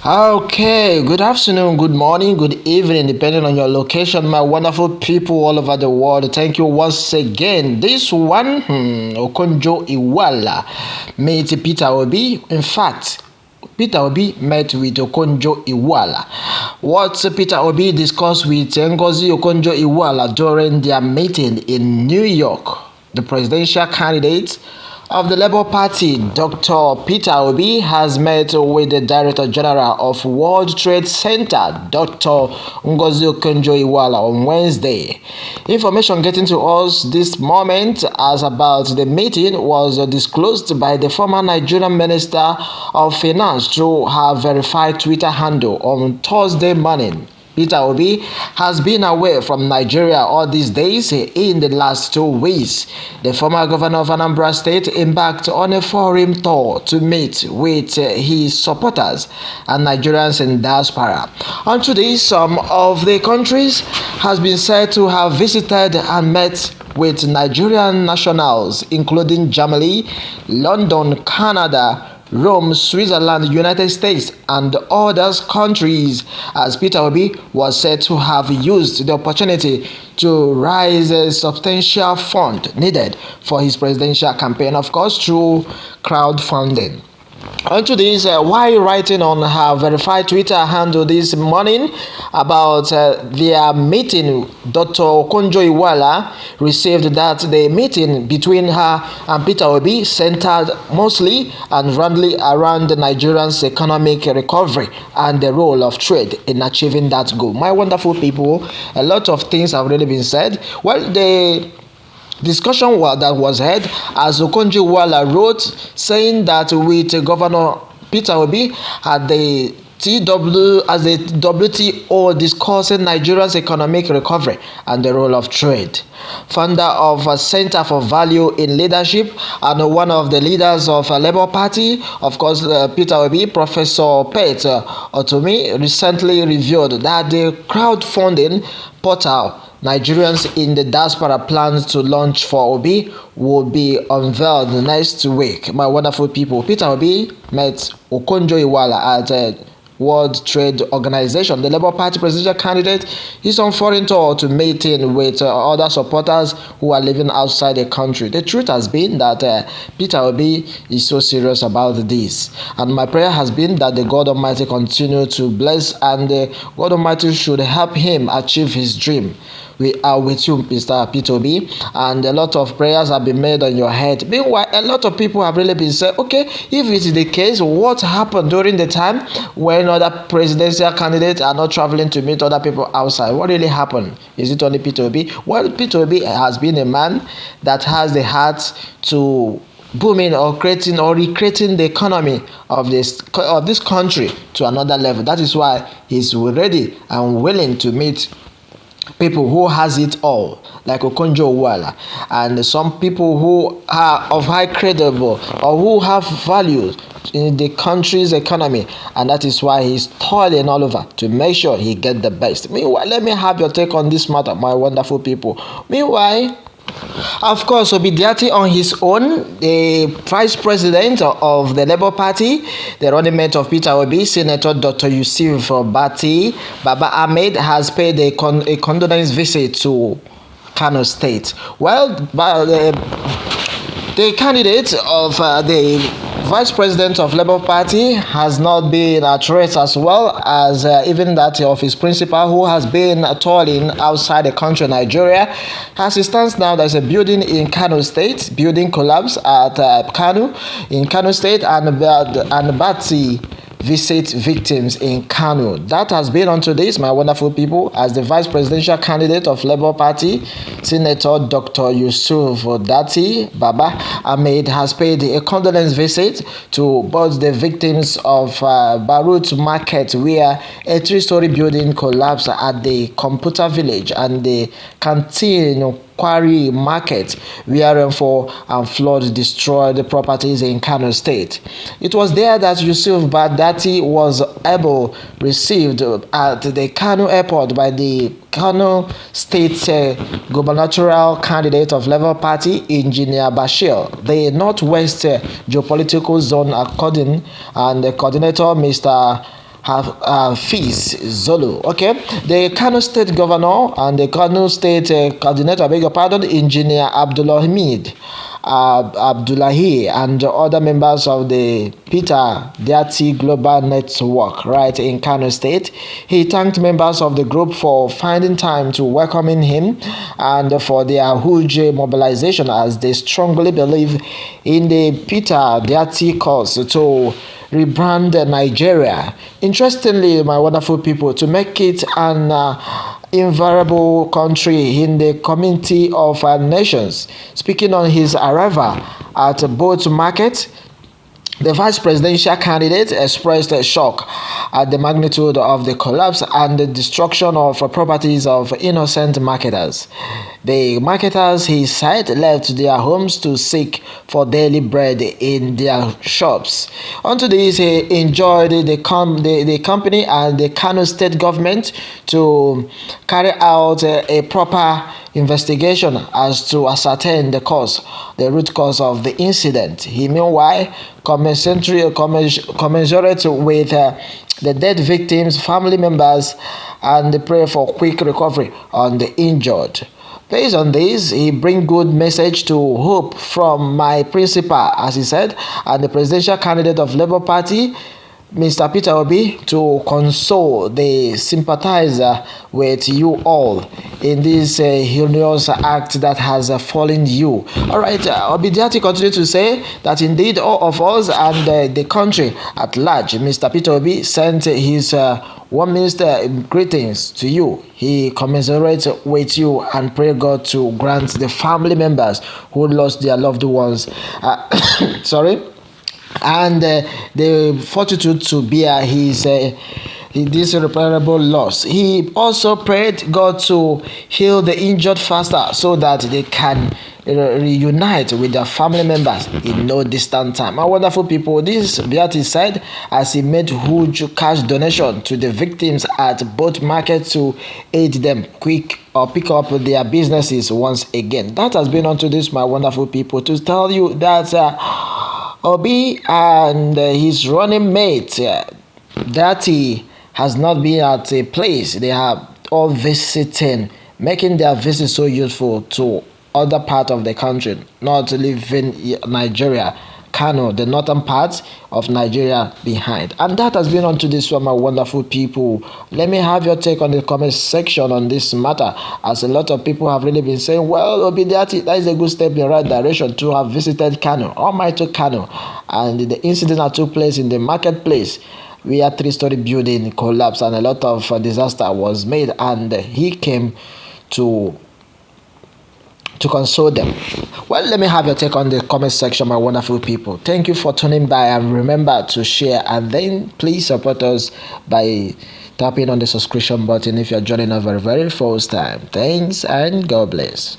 Okay, good afternoon, good morning, good evening, depending on your location, my wonderful people all over the world. Thank you once again. This one, Okonjo Iweala met Peter Obi. In fact, Peter Obi met with Okonjo Iweala. What Peter Obi discussed with Ngozi Okonjo Iweala during their meeting in New York, the presidential candidate of the Labour Party, Dr. Peter Obi, has met with the Director General of World Trade Center, Dr. Ngozi Okonjo-Iweala, on Wednesday. Information getting to us this moment as about the meeting was disclosed by the former Nigerian Minister of Finance through her verified Twitter handle on Thursday morning. Peter Obi has been away from Nigeria all these days in the last 2 weeks. The former governor of Anambra State embarked on a foreign tour to meet with his supporters and Nigerians in diaspora. On today, some of the countries has been said to have visited and met with Nigerian nationals, including Germany, London, Canada, Rome, Switzerland, United States, and other countries, as Peter Obi was said to have used the opportunity to raise a substantial fund needed for his presidential campaign, of course, through crowdfunding. Onto this, while writing on her verified Twitter handle this morning about their meeting, Dr. Okonjo-Iweala received that the meeting between her and Peter Obi centered mostly and roundly around the Nigerians' economic recovery and the role of trade in achieving that goal. My wonderful people, a lot of things have already been said. Well, the discussion that was held as Okonjo-Iweala wrote, saying that with Governor Peter Obi at the WTO discussing Nigeria's economic recovery and the role of trade. Founder of a Center for Value in Leadership and one of the leaders of a Labour Party, of course, Peter Obi, Professor Pete Otomi, recently revealed that the crowdfunding portal Nigerians in the diaspora plans to launch for Obi will be unveiled next week. My wonderful people, Peter Obi met Okonjo-Iweala at World Trade Organization. The Labour Party presidential candidate is on foreign tour to meeting with other supporters who are living outside the country. The truth has been that Peter Obi is so serious about this, and my prayer has been that the God Almighty continue to bless and God Almighty should help him achieve his dream. We are with you, Mr. Peter Obi, and a lot of prayers have been made on your head. Meanwhile, a lot of people have really been saying, okay, if it is the case, what happened during the time when other presidential candidates are not traveling to meet other people outside? What really happened? Is it only Peter Obi? Well, Peter Obi has been a man that has the heart to booming or creating or recreating the economy of this country to another level. That is why he's ready and willing to meet people who has it all, like Okonjo-Iweala, and some people who are of high credible or who have values in the country's economy, and that is why he's toiling all over to make sure he get the best. Meanwhile, let me have your take on this matter, my wonderful people. Meanwhile, of course, Datti on his own, the vice president of the Labour Party, the running mate of Peter Obi, Senator Dr. Yusuf Datti, Baba Ahmed, has paid a condolence visit to Kano State. Well, the candidate of the vice president of Labour Party has not been at rest, as well as even that of his principal, who has been toiling outside the country, Nigeria. As it stands now, there's a building in Kano State, building collapse at Kano in Kano State, and Datti visit victims in Kano. That has been on today's, my wonderful people, as the vice presidential candidate of Labour Party, Senator Dr. Yusuf Datti Baba Ahmed has paid a condolence visit to both the victims of Barut Market, where a 3-story building collapsed at the Computer Village, and the canteen Quarry Market, where rainfall and flood destroyed the properties in Kano State. It was there that Yusuf Datti was received at the Kano airport by the Kano State gubernatorial candidate of Labour Party, Engineer Bashir. The Northwest Geopolitical Zone according and the coordinator, Mr. Hafiz Zolo. Okay, the Kano State Governor and the Kano State Coordinator, I beg your pardon, Engineer Abdulhamid Abdullahi, and other members of the Peter Datti Global Network right in Kano State. He thanked members of the group for finding time to welcoming him and for their huge mobilization, as they strongly believe in the Peter Datti cause to rebrand Nigeria. Interestingly, my wonderful people, to make it an invariable country in the community of nations. Speaking on his arrival at Boat Market, the vice presidential candidate expressed a shock at the magnitude of the collapse and the destruction of properties of innocent marketers. The marketers, he said, left their homes to seek for daily bread in their shops. Unto this, he enjoined the company and the Kano state government to carry out a proper investigation as to ascertain the root cause of the incident. He meanwhile commensurate with the dead victims' family members and pray for quick recovery on the injured. Based on this, he bring good message to hope from my principal, as he said, and the presidential candidate of Labour Party, Mr. Peter Obi, to console the sympathizer with you all in this heinous act that has fallen you. All right, Obi Datti continued to say that indeed all of us and the country at large, Mr. Peter Obi sent his warmest greetings to you. He commiserates with you and pray God to grant the family members who lost their loved ones sorry, and the fortitude to bear his this irreparable loss. He also prayed God to heal the injured faster so that they can reunite with their family members in no distant time. My wonderful people, this Beati said as he made huge cash donation to the victims at both markets to aid them quick or pick up their businesses once again. That has been unto this, my wonderful people, to tell you that Obi and his running mate Datti has not been at a place. They are all visiting, making their visit so useful to other part of the country, not leaving Nigeria, Kano, the northern part of Nigeria behind. And that has been unto this one, my wonderful people. Let me have your take on the comment section on this matter, as a lot of people have really been saying, well, Obi Datti, that is a good step in the right direction to have visited Kano, almighty Kano, and the incident that took place in the marketplace where three-story building collapsed and a lot of disaster was made, and he came to console them. Well, let me have your take on the comment section, my wonderful people. Thank you for tuning by, and remember to share, and then please support us by tapping on the subscription button if you're joining us for the very first time. Thanks and God bless.